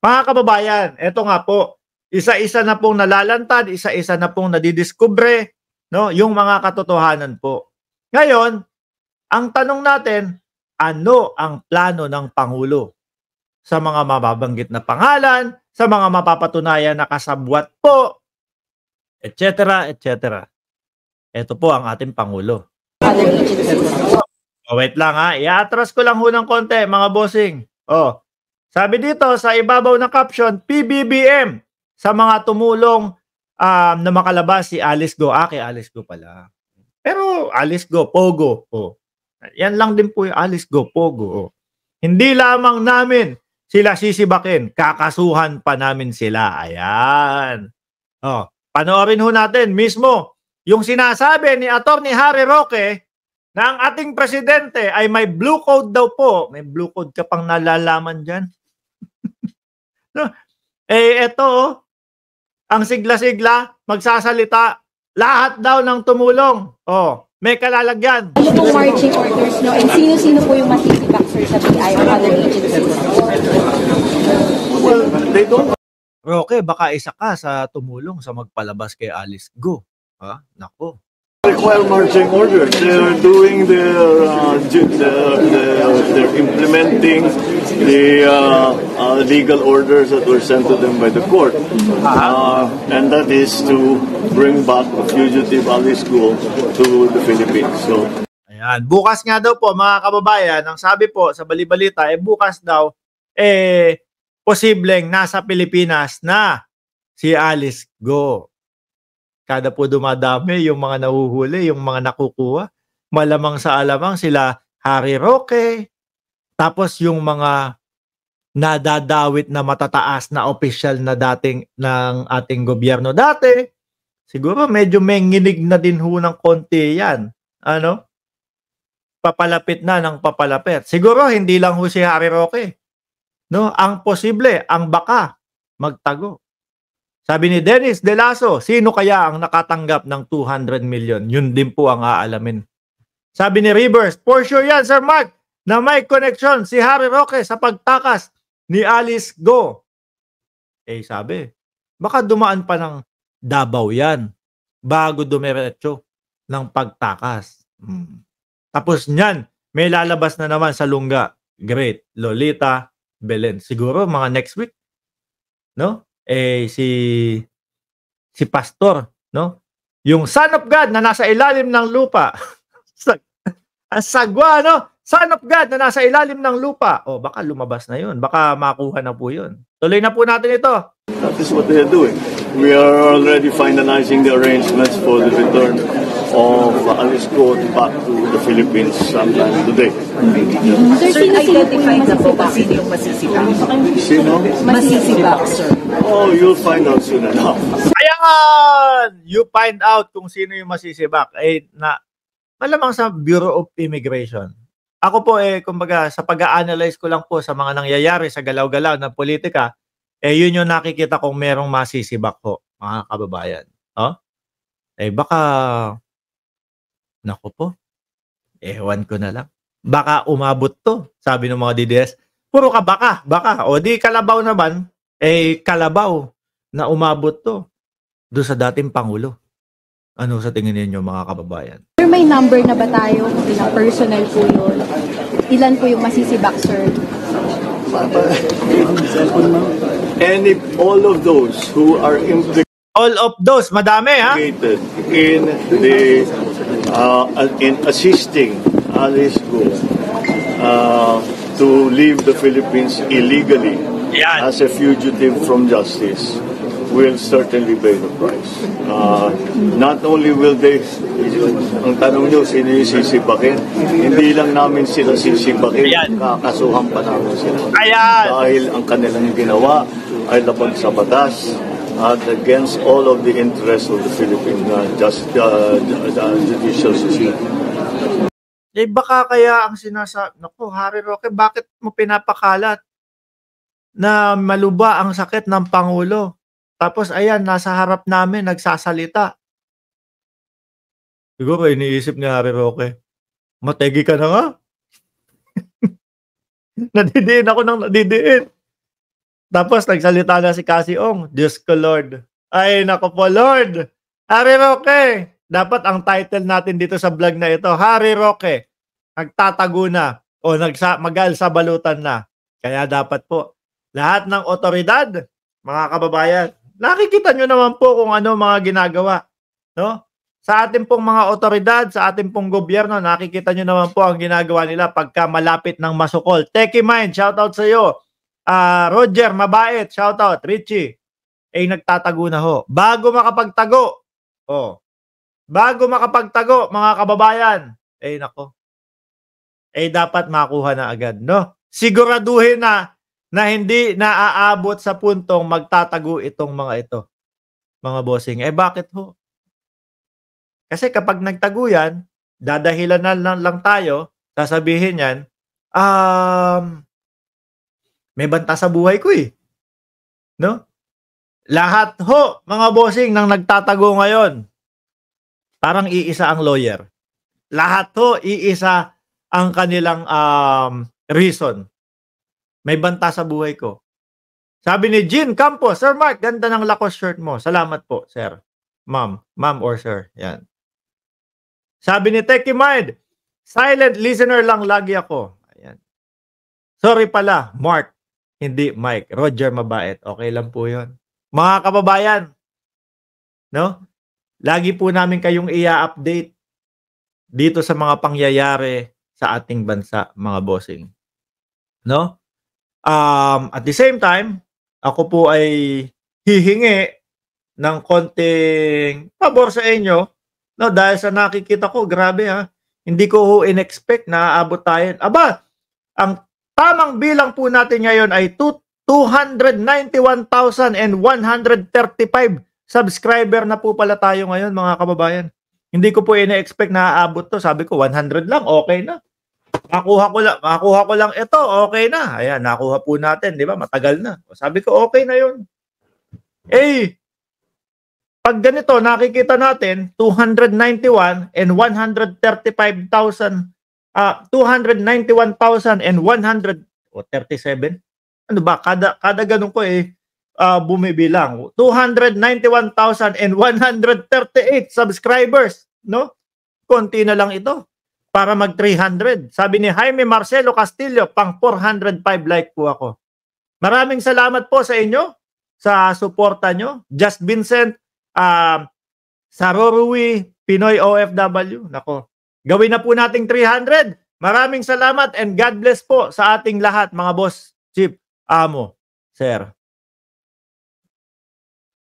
Mga kababayan, eto nga po, isa-isa na pong nalalantad, isa-isa na pong nadidiskubre, no, yung mga katotohanan po. Ngayon, ang tanong natin, ano ang plano ng Pangulo sa mga mababanggit na pangalan, sa mga mapapatunayan na kasabwat po, etc., etc. Ito po ang ating Pangulo. Oh, wait lang ha, i-atras ko lang ho ng konti mga bossing. Oh, sabi dito sa ibabaw ng caption, PBBM sa mga tumulong na makalabas si Alice Go. Kay Alice Go pala. Pero Alice Go, Pogo. Oh. Yan lang din po yung Alice Go, Pogo. Oh. Hindi lamang namin sila sisibakin, kakasuhan pa namin sila. Ayan. Oh, panoorin ho natin mismo yung sinasabi ni Attorney Harry Roque na ang ating presidente ay may blue code daw po. May blue code ka pang nalalaman dyan. No? Eto, ang sigla-sigla, magsasalita, lahat daw ng tumulong. Oh, may kalalagyan. Ano pong marching orders, no? And sino-sino po yung masisibak, sir, sa BI or other agencies? Well, they don't. Roque, baka isa ka sa tumulong sa magpalabas kay Alice Go. Ha? Nako. Require marching orders. They're doing they're implementing the legal orders that were sent to them by the court, and that is to bring back the fugitive Alice Go to the Philippines. So, ayan, bukas nga daw po mga kababayan, ang sabi po sa balibalita bukas daw posibleng nasa Pilipinas na si Alice Go. Kada po dumadami yung mga nahuhuli, yung mga nakukuha. Malamang sa alamang sila Harry Roque. Tapos yung mga nadadawit na matataas na opisyal na dating ng ating gobyerno dati. Siguro medyo menginig na din ho ng konti yan. Ano? Papalapit na ng papalapit. Siguro hindi lang ho si Harry Roque. No? Ang posible, ang baka magtago. Sabi ni Dennis De Lasso, sino kaya ang nakatanggap ng 200 million? Yun din po ang aalamin. Sabi ni Rivers, for sure yan, Sir Mark, na may connection si Harry Roque sa pagtakas ni Alice Go. Sabi, baka dumaan pa ng Davao yan bago dumiretso ng pagtakas. Tapos niyan, may lalabas na naman sa Lungga. Great. Lolita Belen. Siguro mga next week. No? Si pastor, no? Yung Son of God na nasa ilalim ng lupa. Sagwa, no? Son of God na nasa ilalim ng lupa. Baka lumabas na yun. Baka makuha na po yun. Tuloy na po natin ito. that is what they are doing. We are already finalizing the arrangements for the return of Alice Go back to the Philippines sometime today. Sir, identified na po ba sino yung masisibak? Sino? Masisibak, sir. Oh, you'll find out soon enough. Ayan! You find out kung sino yung masisibak. Malamang sa Bureau of Immigration. Ako po kumbaga sa pag-a-analyze ko lang po sa mga nangyayari sa galaw-galaw ng politika, yun yung nakikita kong merong masisibak po, mga kababayan. Baka, naku po, ewan ko na lang. Baka umabot to, sabi ng mga DDS. Puro ka baka. O di kalabaw naman, kalabaw na umabot to doon sa dating Pangulo. Ano sa tingin ninyo mga kababayan? Sir, may number na ba tayo? Ilang personal po yun? Ilan po yung masisibak, sir? All of those who are implicated All of those, madami ha? in the in assisting Alice Go to leave the Philippines illegally as a fugitive from justice will certainly pay the price. Not only will they, ang tanong nyo, sino yung sisibakin? Hindi lang namin sila sisibakin, kakasuhan pa namin sila. Dahil ang kanilang ginawa ay labag sa batas at against all of the interests of the Philippine judicial system. Baka kaya ang sinasabi, naku, Harry Roque, bakit mo pinapakalat na maluba ang sakit ng Pangulo? Tapos ayan, nasa harap namin, nagsasalita. Siguro iniisip ni Harry Roque, mategi ka na nga. Nadidiin ako ng nadidiin. Tapos nagsalita na si Cassie Ong, Diyos ko Lord. Ay nako po Lord. Harry Roque. Dapat ang title natin dito sa vlog na ito, Harry Roque. Nagtatago na o magal sa balutan na. Kaya dapat po, lahat ng otoridad, mga kababayan, nakikita nyo naman po kung ano mga ginagawa. No? Sa ating pong mga otoridad, sa ating pong gobyerno, nakikita nyo naman po ang ginagawa nila pagka malapit ng masukol. Techie Mind, shoutout sa iyo. Roger, mabait, shoutout. Richie, nagtatago na ho. Bago makapagtago, mga kababayan, nako, dapat makuha na agad, no? Siguraduhin na hindi naaabot sa puntong magtatago itong mga ito, mga bossing. Bakit ho? Kasi kapag nagtago yan, dadahilan na lang tayo, sasabihin yan, may banta sa buhay ko no? Lahat ho, mga bossing, nang nagtatago ngayon, parang iisa ang lawyer. Lahat ho, iisa ang kanilang reason. May banta sa buhay ko. Sabi ni Jean Campos, Sir Mark, ganda ng Lacoste shirt mo. Salamat po, sir. Ma'am or sir. Yan. Sabi ni Techie Mind, silent listener lang lagi ako. Ayan. Sorry pala, Mark, hindi Mike. Roger mabait. Okay lang po yun. Mga kababayan, no? Lagi po namin kayong i-update dito sa mga pangyayari sa ating bansa, mga bossing. No? At the same time, ako po ay hihingi ng konting pabor sa inyo, no, dahil sa nakikita ko, grabe hindi ko ho in-expect na aabot tayo. Ang tamang bilang po natin ngayon ay 291,135 subscriber na po pala tayo ngayon, mga kababayan. Hindi ko po ina-expect na aabot to. Sabi ko 100 lang, okay na. Makuha ko lang ito, okay na. Ayan, nakuha po natin, di ba? Matagal na. Sabi ko, okay na yun. Pag ganito, nakikita natin, 291,135,000, 291,137. Ano ba? Kada ganun ko bumibilang. 291,138 subscribers, no? Konti na lang ito para mag 300. Sabi ni Jaime Marcelo Castillo, pang 405 like po ako. Maraming salamat po sa inyo sa suporta nyo. Just Vincent, Sarorui, Pinoy OFW. Nako, gawin na po nating 300. Maraming salamat and God bless po sa ating lahat, mga boss, chief, amo, sir.